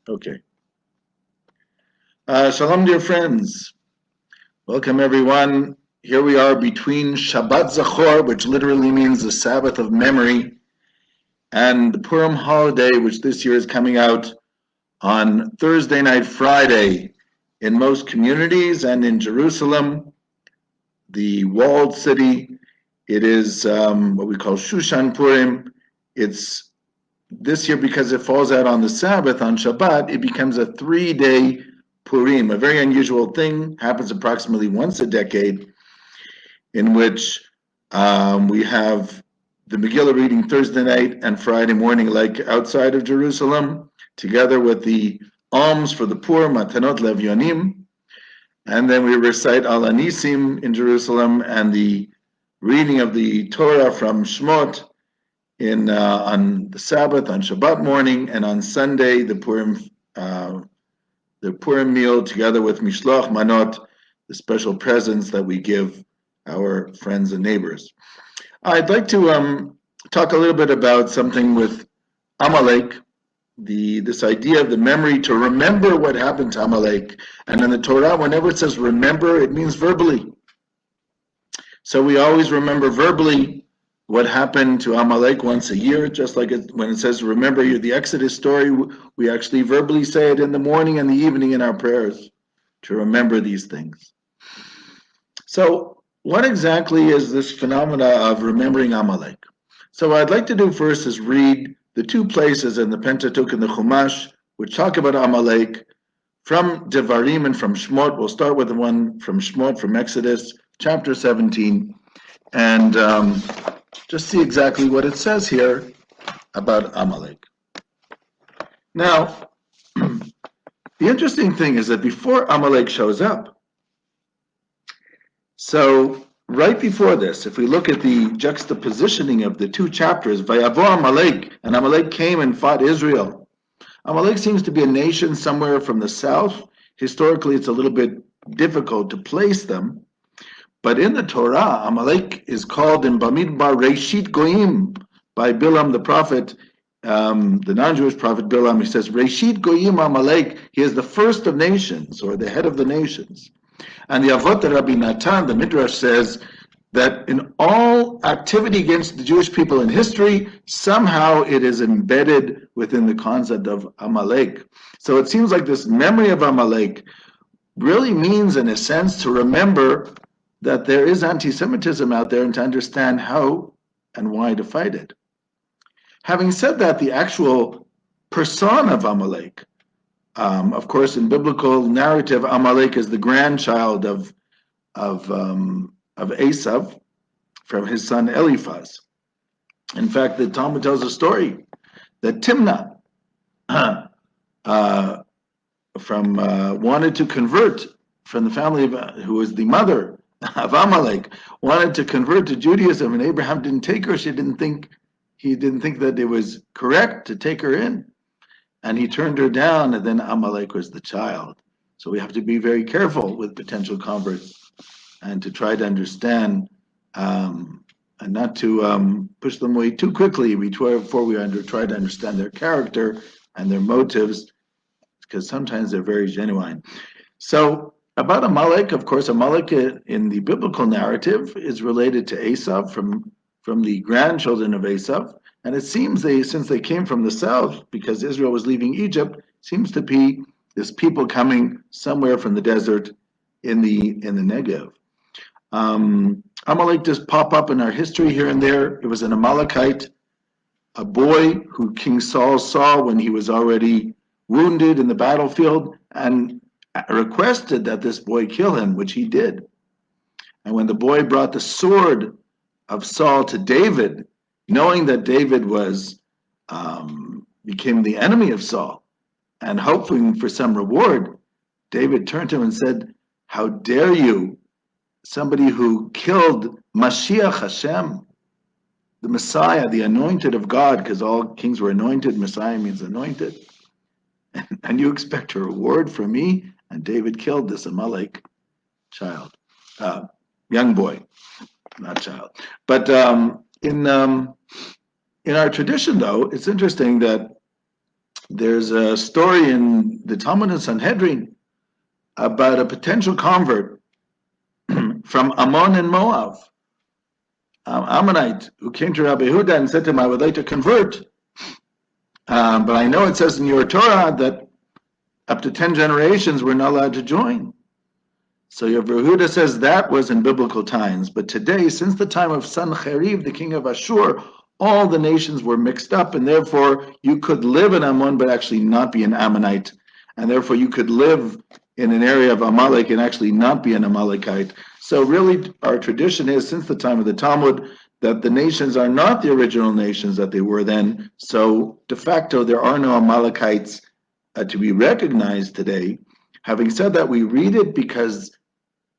Okay. Shalom, dear friends. Welcome, everyone. Here we are between Shabbat Zachor, which literally means the Sabbath of memory, and the Purim holiday, which this year is coming out on Thursday night, Friday, in most communities and in Jerusalem, the walled city. It is what we call Shushan Purim. It's this year, because it falls out on the Sabbath, on Shabbat, it becomes a 3-day Purim, a very unusual thing, happens approximately once a decade, in which we have the Megillah reading Thursday night and Friday morning, like outside of Jerusalem, together with the alms for the poor, Matanot Levyonim, and then we recite Al Anisim in Jerusalem, and the reading of the Torah from Shmot on the Sabbath, on Shabbat morning, and on Sunday the Purim meal together with Mishloach Manot, the special presents that we give our friends and neighbors. I'd like to talk a little bit about something with Amalek, this idea of the memory, to remember what happened to Amalek. And in the Torah, whenever it says remember, it means verbally. So we always remember verbally what happened to Amalek once a year, just like when it says remember the Exodus story, we actually verbally say it in the morning and the evening in our prayers to remember these things. So what exactly is this phenomena of remembering Amalek? So what I'd like to do first is read the two places in the Pentateuch and the Chumash which talk about Amalek, from Devarim and from Shmot. We'll start with the one from Shmot, from Exodus chapter 17, and just see exactly what it says here about Amalek. Now, the interesting thing is that before Amalek shows up, so right before this, if we look at the juxtapositioning of the two chapters, Vayavo Amalek, and Amalek came and fought Israel. Amalek seems to be a nation somewhere from the south. Historically, it's a little bit difficult to place them. But in the Torah, Amalek is called in Bamidbar Reshit Goyim by Bilam the prophet, the non-Jewish prophet Bilam. He says, Reshit Goyim Amalek, he is the first of nations, or the head of the nations. And the Avot Rabbi Natan, the Midrash, says that in all activity against the Jewish people in history, somehow it is embedded within the concept of Amalek. So it seems like this memory of Amalek really means, in a sense, to remember that there is anti-Semitism out there and to understand how and why to fight it. Having said that, the actual persona of Amalek, of course, in biblical narrative, Amalek is the grandchild of Esav from his son Eliphaz. In fact, the Talmud tells a story that Timnah wanted to convert from the family who was the mother of Amalek, wanted to convert to Judaism, and Abraham didn't take her. He didn't think that it was correct to take her in, and he turned her down. And then Amalek was the child. So we have to be very careful with potential converts and to try to understand, and not to push them away too quickly before we try to understand their character and their motives, because sometimes they're very genuine. So about Amalek, of course, Amalek in the biblical narrative is related to Esav, from the grandchildren of Esav, and it seems since they came from the south, because Israel was leaving Egypt, seems to be this people coming somewhere from the desert in the Negev. Amalek does pop up in our history here and there. It was an Amalekite, a boy who King Saul saw when he was already wounded in the battlefield, and requested that this boy kill him, which he did. And when the boy brought the sword of Saul to David, knowing that David became the enemy of Saul, and hoping for some reward, David turned to him and said, "How dare you, somebody who killed Mashiach Hashem, the Messiah, the anointed of God," because all kings were anointed, Messiah means anointed, and you expect a reward from me? And David killed this Amalek child, young boy, not child. But in our tradition, though, it's interesting that There's a story in the Talmud and Sanhedrin about a potential convert from Ammon and Moab, Ammonite, who came to Rabbi Yehuda and said to him, I would like to convert. But I know it says in your Torah that up to 10 generations we're not allowed to join. So Rabbi Yehuda says that was in biblical times. But today, since the time of Sanherib, the king of Ashur, all the nations were mixed up, and therefore you could live in Ammon but actually not be an Ammonite. And therefore you could live in an area of Amalek and actually not be an Amalekite. So really our tradition is, since the time of the Talmud, that the nations are not the original nations that they were then. So de facto there are no Amalekites to be recognized today. Having said that, we read it because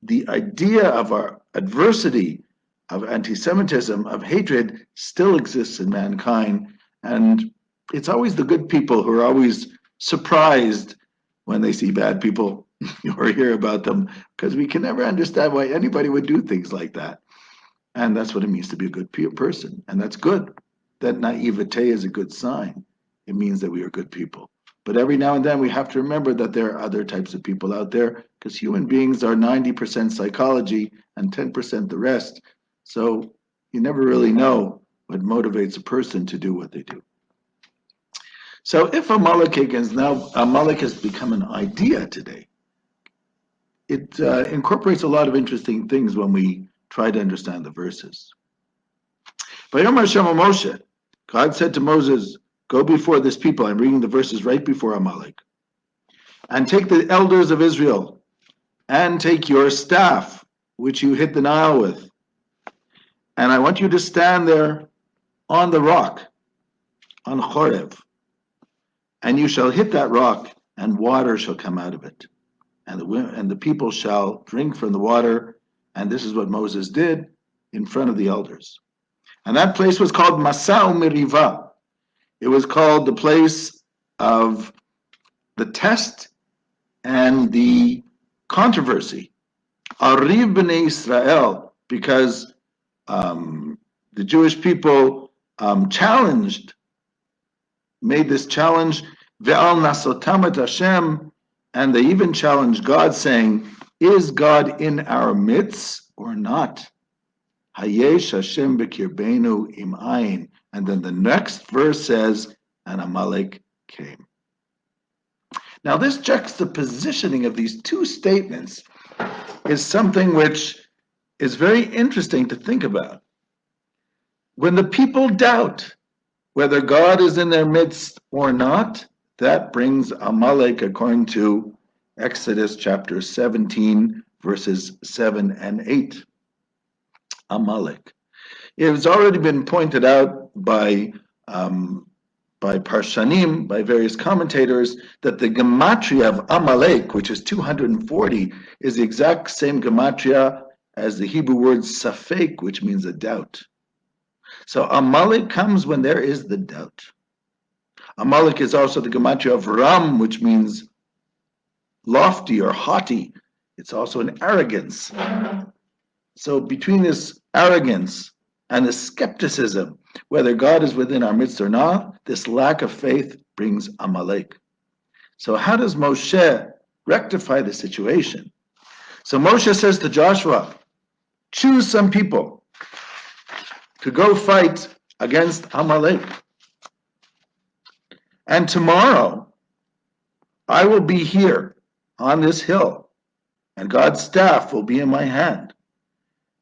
the idea of our adversity, of anti-Semitism, of hatred, still exists in mankind. And it's always the good people who are always surprised when they see bad people or hear about them, because we can never understand why anybody would do things like that. And that's what it means to be a good person. And that's good. That naivete is a good sign. It means that we are good people. But every now and then we have to remember that there are other types of people out there, because human beings are 90% psychology and 10% the rest. So you never really know what motivates a person to do what they do. So if Amalek has become an idea today, it incorporates a lot of interesting things when we try to understand the verses. Vayomer Hashem Moshe, God said to Moses, go before this people. I'm reading the verses right before Amalek. And take the elders of Israel, and take your staff, which you hit the Nile with. And I want you to stand there on the rock, on Chorev. And you shall hit that rock, and water shall come out of it. And the people shall drink from the water. And this is what Moses did in front of the elders. And that place was called Masau Meriva. It was called the place of the test and the controversy. Ariv b'nei Israel, because the Jewish people made this challenge, Ve'al nasotam et Hashem, and they even challenged God, saying, is God in our midst or not? Hayesh Hashem b'kirbeinu im ayin. And then the next verse says, and Amalek came. Now this juxtapositioning of these two statements is something which is very interesting to think about. When the people doubt whether God is in their midst or not, that brings Amalek, according to Exodus chapter 17, verses 7 and 8. Amalek. It has already been pointed out by Parshanim, by various commentators, that the gematria of Amalek, which is 240, is the exact same gematria as the Hebrew word safek, which means a doubt. So Amalek comes when there is the doubt. Amalek is also the gematria of Ram, which means lofty or haughty. It's also an arrogance. So between this arrogance and the skepticism, whether God is within our midst or not, this lack of faith brings Amalek. So how does Moshe rectify the situation? So Moshe says to Joshua, choose some people to go fight against Amalek. And tomorrow I will be here on this hill, and God's staff will be in my hand.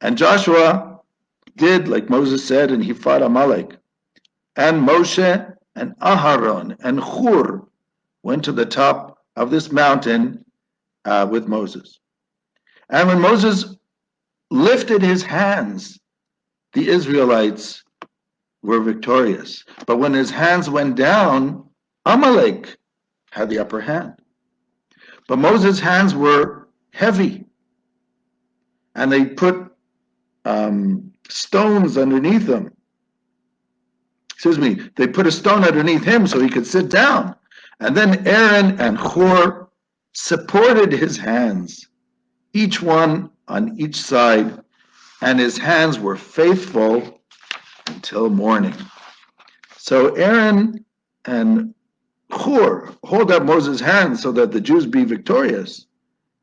And Joshua did like Moses said, and he fought Amalek. And Moshe and Aharon and Hur went to the top of this mountain with Moses. And when Moses lifted his hands, the Israelites were victorious. But when his hands went down, Amalek had the upper hand. But Moses' hands were heavy, and they put stones underneath them. They put a stone underneath him so he could sit down. And then Aaron and Hur supported his hands, each one on each side, and his hands were faithful until morning. So Aaron and Zachor, hold up Moses' hands so that the Jews be victorious.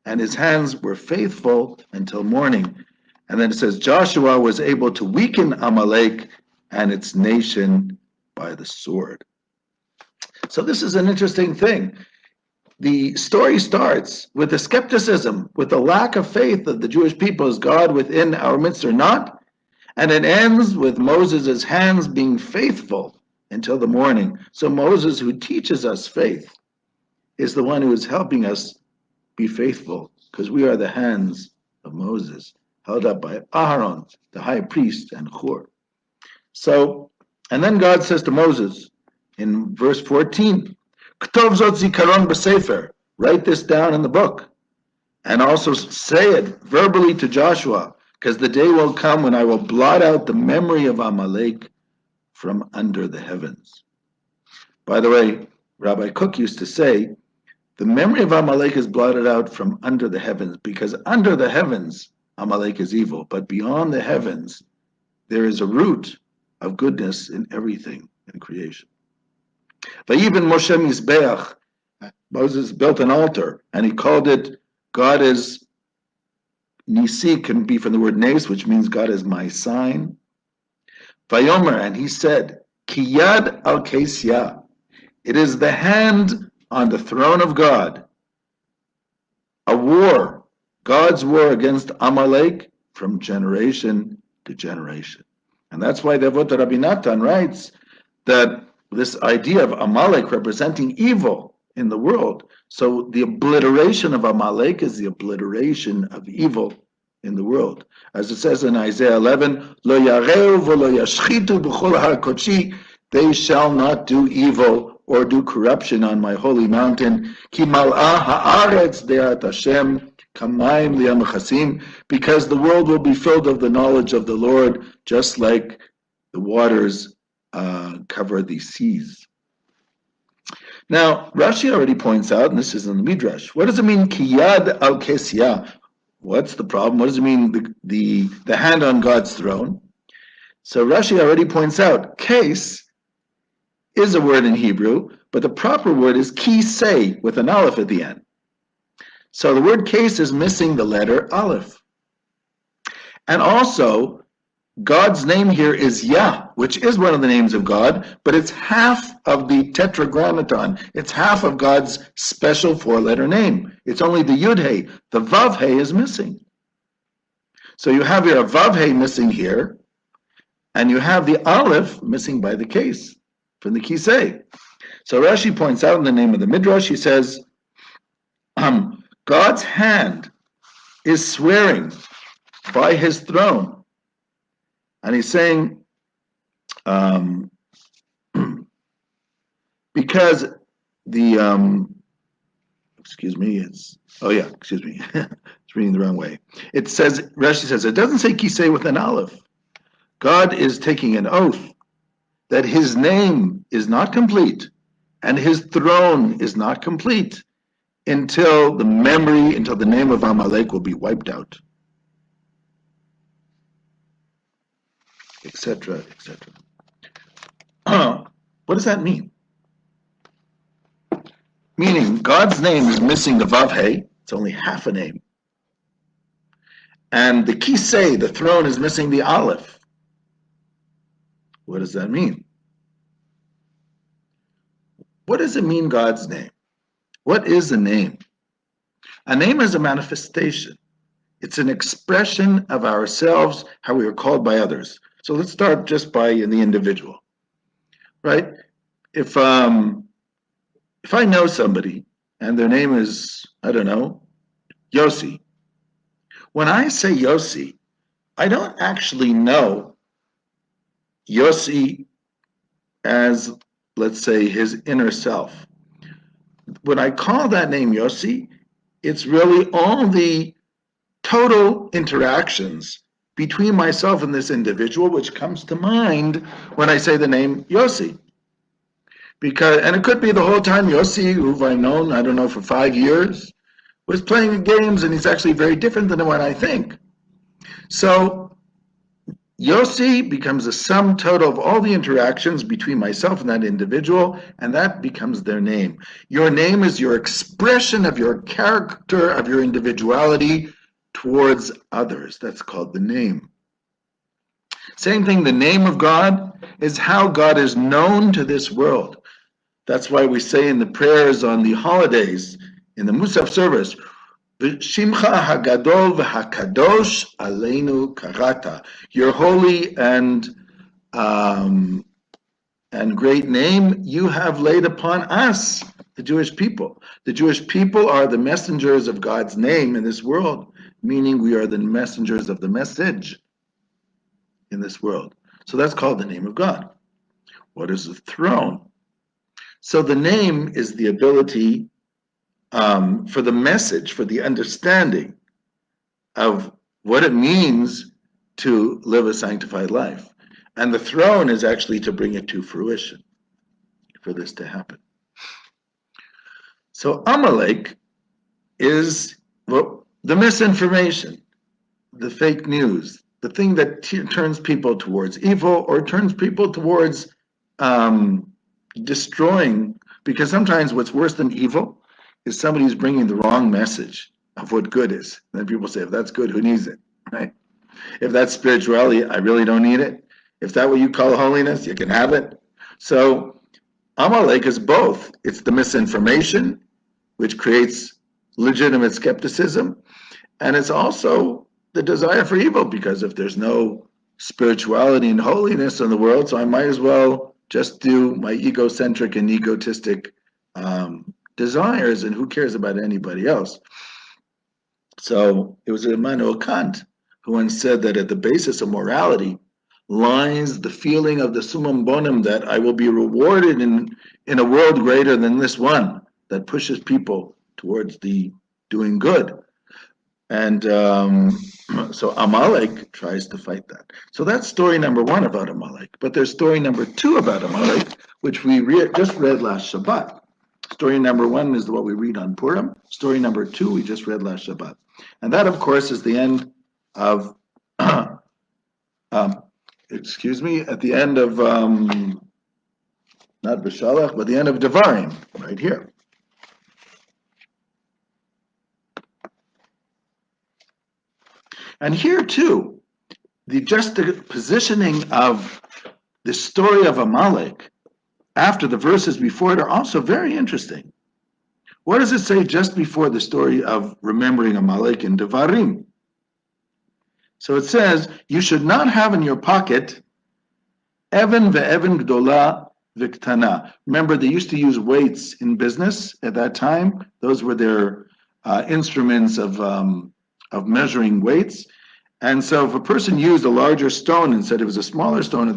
And his hands were faithful until morning. And then it says Joshua was able to weaken Amalek and its nation by the sword. So this is an interesting thing. The story starts with the skepticism, with the lack of faith of the Jewish people. Is God within our midst or not? And it ends with Moses' hands being faithful until the morning. So Moses, who teaches us faith, is the one who is helping us be faithful, because we are the hands of Moses, held up by Aharon, the high priest, and Hur. So, and then God says to Moses in verse 14, Ktov zot zikaron b'sefer, write this down in the book, and also say it verbally to Joshua, because the day will come when I will blot out the memory of Amalek from under the heavens. By the way, Rabbi Cook used to say, the memory of Amalek is blotted out from under the heavens, because under the heavens, Amalek is evil, but beyond the heavens, there is a root of goodness in everything in creation. Vayiben Moshe Mizbeach, Moses built an altar, and he called it, God is, Nisi can be from the word Nes, which means God is my sign. Vayomer, and he said, Kiyad al Kesya, it is the hand on the throne of God, a war, God's war against Amalek from generation to generation. And that's why the Avot Rabbi Natan writes that this idea of Amalek representing evil in the world. So the obliteration of Amalek is the obliteration of evil in the world. As it says in Isaiah 11, Lo yareu v'lo yashchitu b'chol har kodshi, they shall not do evil or do corruption on my holy mountain. Ki mal'ah ha'aretz de'at Hashem kamayim li'amachasim, because the world will be filled of the knowledge of the Lord, just like the waters cover the seas. Now, Rashi already points out, and this is in the Midrash, what does it mean, kiyad al kesiyah? What's the problem? What does it mean, the hand on God's throne? So Rashi already points out, case is a word in Hebrew, but the proper word is kisei, with an aleph at the end. So the word case is missing the letter aleph. And also, God's name here is Yah, which is one of the names of God, but it's half of the tetragrammaton. It's half of God's special four-letter name. It's only the Yud-Hey. The Vav-Hey is missing. So you have your Vav-Hey missing here, and you have the Aleph missing by the case, from the Kisei. So Rashi points out in the name of the Midrash, he says, God's hand is swearing by his throne. And he's saying, because the, it's reading the wrong way. It says, Rashi says, it doesn't say kisei with an aleph. God is taking an oath that his name is not complete and his throne is not complete until the name of Amalek will be wiped out. Etc., etc. What does that mean? Meaning, God's name is missing the Vav-Hey, it's only half a name. And the Kisei, the throne, is missing the Aleph. What does that mean? What does it mean, God's name? What is a name? A name is a manifestation. It's an expression of ourselves, how we are called by others. So let's start just by the individual, right? If I know somebody and their name is, I don't know, Yossi, when I say Yossi, I don't actually know Yossi as, let's say, his inner self. When I call that name Yossi, it's really all the total interactions between myself and this individual, which comes to mind when I say the name Yossi. And it could be the whole time Yossi, who I've known, I don't know, for 5 years, was playing games, and he's actually very different than what I think. So Yossi becomes the sum total of all the interactions between myself and that individual, and that becomes their name. Your name is your expression of your character, of your individuality towards others. That's called the name. Same thing, the name of God is how God is known to this world. That's why we say in the prayers on the holidays, in the Musaf service, Shimcha Hagadol v'Hakadosh Aleinu Karata. Your holy and great name you have laid upon us, the Jewish people. The Jewish people are the messengers of God's name in this world, meaning we are the messengers of the message in this world. So that's called the name of God. What is the throne? So the name is the ability for the message, for the understanding of what it means to live a sanctified life. And the throne is actually to bring it to fruition, for this to happen. So Amalek is the misinformation, the fake news, the thing that turns people towards evil or turns people towards destroying, because sometimes what's worse than evil is somebody who's bringing the wrong message of what good is. And then people say, if that's good, who needs it, right? If that's spirituality, I really don't need it. If that's what you call holiness, you can have it. So Amalek is both. It's the misinformation, which creates legitimate skepticism, and it's also the desire for evil, because if there's no spirituality and holiness in the world, so I might as well just do my egocentric and egotistic desires, and who cares about anybody else? So it was Immanuel Kant who once said that at the basis of morality lies the feeling of the summum bonum, that I will be rewarded in a world greater than this one, that pushes people towards the doing good. And so Amalek tries to fight that. So that's story number one about Amalek. But there's story number two about Amalek, which we just read last Shabbat. Story number one is what we read on Purim. Story number two we just read last Shabbat. And that, of course, is the end of, at the end of, not B'Shalach, but the end of Devarim, right here. And here, too, the juxtapositioning of the story of Amalek after the verses before it are also very interesting. What does it say just before the story of remembering Amalek in Devarim? So it says, you should not have in your pocket Evan ve'evan gdola v'ktana. Remember, they used to use weights in business at that time. Those were their instruments of measuring weights. And so if a person used a larger stone and said it was a smaller stone,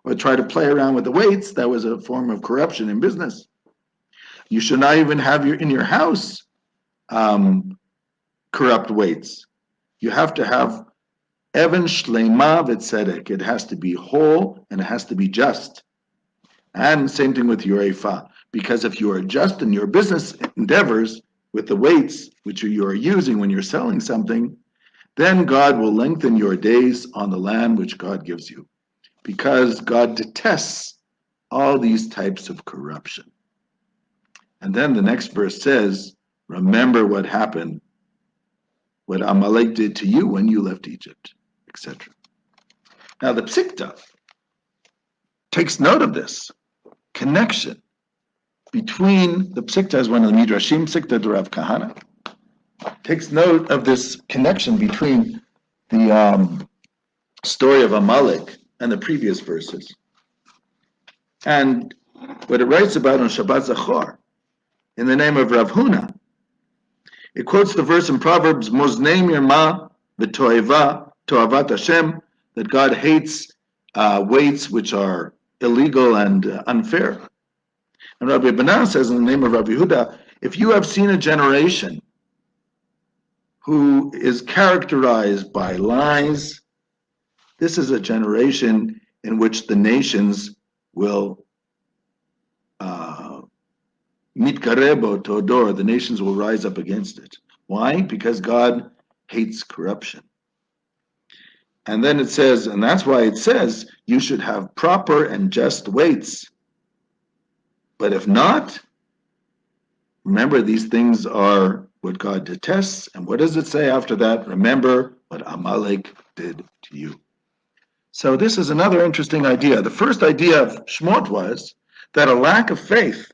or try to play around with the weights, that was a form of corruption in business. You should not even have in your house corrupt weights. You have to have Evan Shleima v'tzedek. It has to be whole and it has to be just. And same thing with your ephah, because if you are just in your business endeavors with the weights which you are using when you're selling something, then God will lengthen your days on the land which God gives you, because God detests all these types of corruption. And then the next verse says, remember what happened, what Amalek did to you when you left Egypt, etc. Now the Psikta takes note of this connection between, the Psikta is one of the Midrashim, Psikta de Rav Kahana, takes note of this connection between the story of Amalek and the previous verses. And what it writes about on Shabbat Zachor, in the name of Rav Huna, it quotes the verse in Proverbs, Moznei mirma v'toeva toavat Hashem, that God hates weights which are illegal and unfair. And Rabbi Banan says in the name of Rabbi Yehuda, if you have seen a generation who is characterized by lies, this is a generation in which the nations will mitkarebo todor, the nations will rise up against it. Why? Because God hates corruption. And then it says, and that's why it says, you should have proper and just weights. But if not, remember these things are what God detests. And what does it say after that? Remember what Amalek did to you. So this is another interesting idea. The first idea of Shmot was that a lack of faith,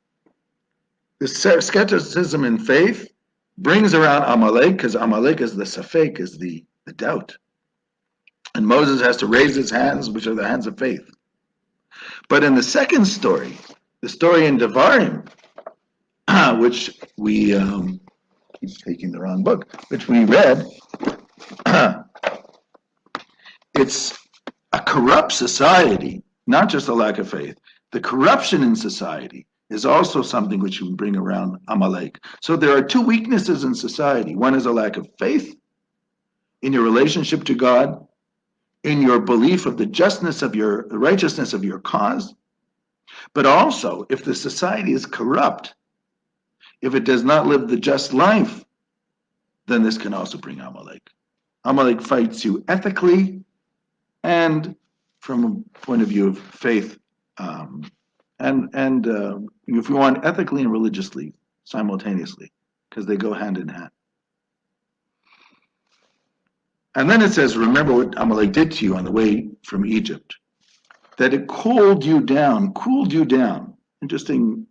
the skepticism in faith, brings around Amalek, because Amalek is the safek, is the doubt. And Moses has to raise his hands, which are the hands of faith. But in the second story, the story in Devarim, which we keep taking the wrong book, which we read, it's a corrupt society, not just a lack of faith. The corruption in society is also something which you bring around Amalek. So there are two weaknesses in society. One is a lack of faith in your relationship to God, in your belief of the righteousness of your cause. But also, if the society is corrupt, if it does not live the just life, then this can also bring Amalek. Amalek fights you ethically and from a point of view of faith, and if you want, ethically and religiously simultaneously, because they go hand in hand. And then it says, remember what Amalek did to you on the way from Egypt, that it cooled you down. Interesting,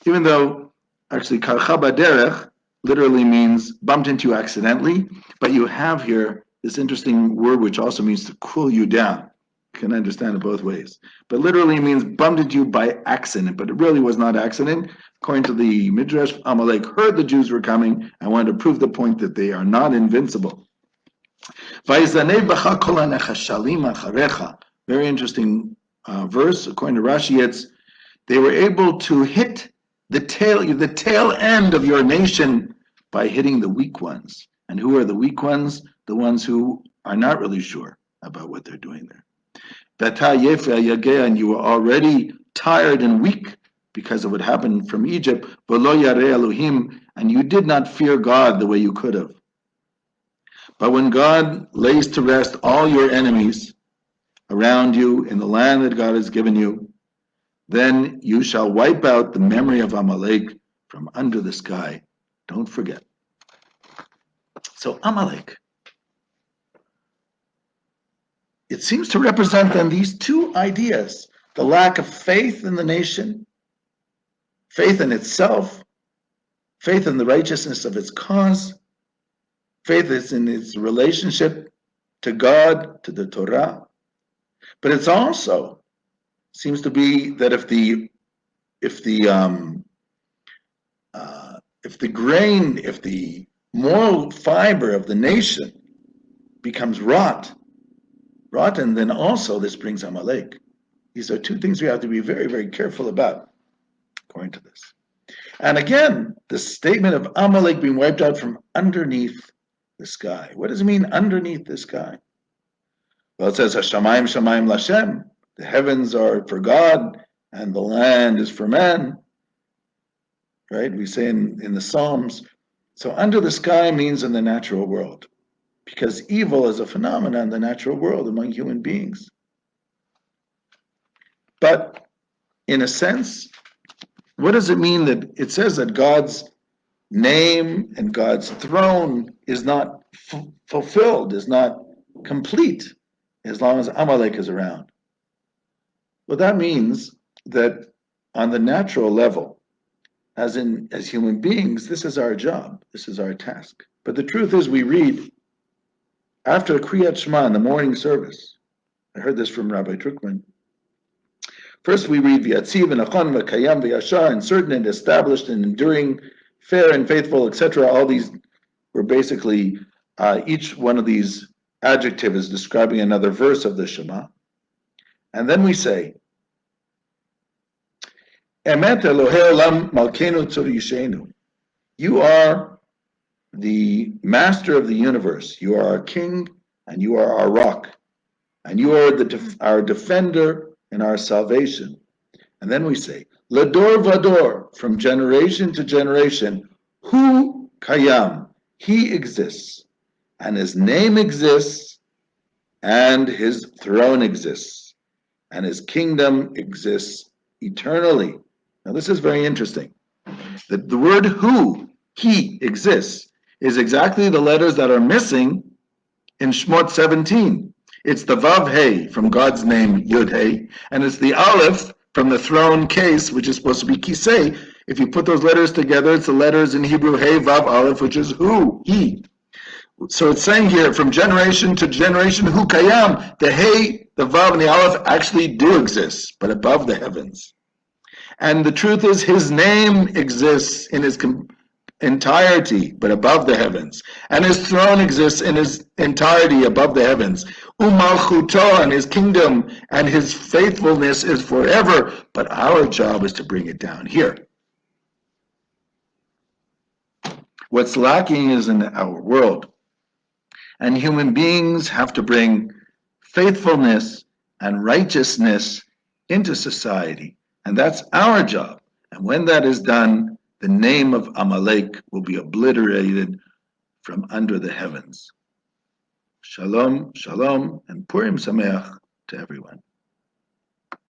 even though actually karcha baderech literally means bumped into you accidentally, but you have here this interesting word which also means to cool you down. You can understand it both ways. But literally means bumped into you by accident, but it really was not accident. According to the Midrash, Amalek heard the Jews were coming and wanted to prove the point that they are not invincible. Very interesting verse. According to Rashi, it's they were able to hit the tail end of your nation by hitting the weak ones. And who are the weak ones? The ones who are not really sure about what they're doing there. And you were already tired and weak because of what happened from Egypt. And you did not fear God the way you could have. But when God lays to rest all your enemies around you in the land that God has given you, then you shall wipe out the memory of Amalek from under the sky. Don't forget. So Amalek, it seems to represent then these two ideas, the lack of faith in the nation, faith in itself, faith in the righteousness of its cause, faith is in its relationship to God, to the Torah. But it's also seems to be that if the moral fiber of the nation becomes rotten, then also this brings Amalek. These are two things we have to be very, very careful about, according to this. And again, the statement of Amalek being wiped out from underneath the sky. What does it mean, underneath the sky? Well, it says, Hashamayim Shamayim Lashem. The heavens are for God, and the land is for man. Right? We say in the Psalms. So under the sky means in the natural world, because evil is a phenomenon in the natural world among human beings. But in a sense, what does it mean that it says that God's name and God's throne is not fulfilled, is not complete, as long as Amalek is around? Well, that means that on the natural level, as human beings, this is our job, this is our task. But the truth is, we read after Kriyat Shema in the morning service. I heard this from Rabbi Druckman. First, we read V'yatziv v'nachon v'kayam v'yashar, and certain and established and enduring, fair and faithful, etc. All these were basically each one of these adjectives is describing another verse of the Shema. And then we say, Emet Elohei Olam Malkeinu Tzur Yishenu. You are the master of the universe. You are our king, and you are our rock, and you are our defender and our salvation. And then we say, Lador Vador, from generation to generation, Hu Kayam, he exists, and his name exists and his throne exists, and his kingdom exists eternally. Now, this is very interesting. The word who, he exists, is exactly the letters that are missing in Shmot 17. It's the Vav Hey from God's name Yud Hey, and it's the Aleph from the throne case, which is supposed to be Kisei. If you put those letters together, it's the letters in Hebrew Hey Vav Aleph, which is who, he. So it's saying here, from generation to generation, Hu Kayam, the Hey, the Vav, and the Aleph actually do exist, but above the heavens. And the truth is, his name exists in his entirety, but above the heavens. And his throne exists in his entirety above the heavens. Umalchuto, and his kingdom and his faithfulness is forever, but our job is to bring it down here. What's lacking is in our world. And human beings have to bring faithfulness and righteousness into society. And that's our job. And when that is done, the name of Amalek will be obliterated from under the heavens. Shalom, shalom, and Purim Sameach to everyone.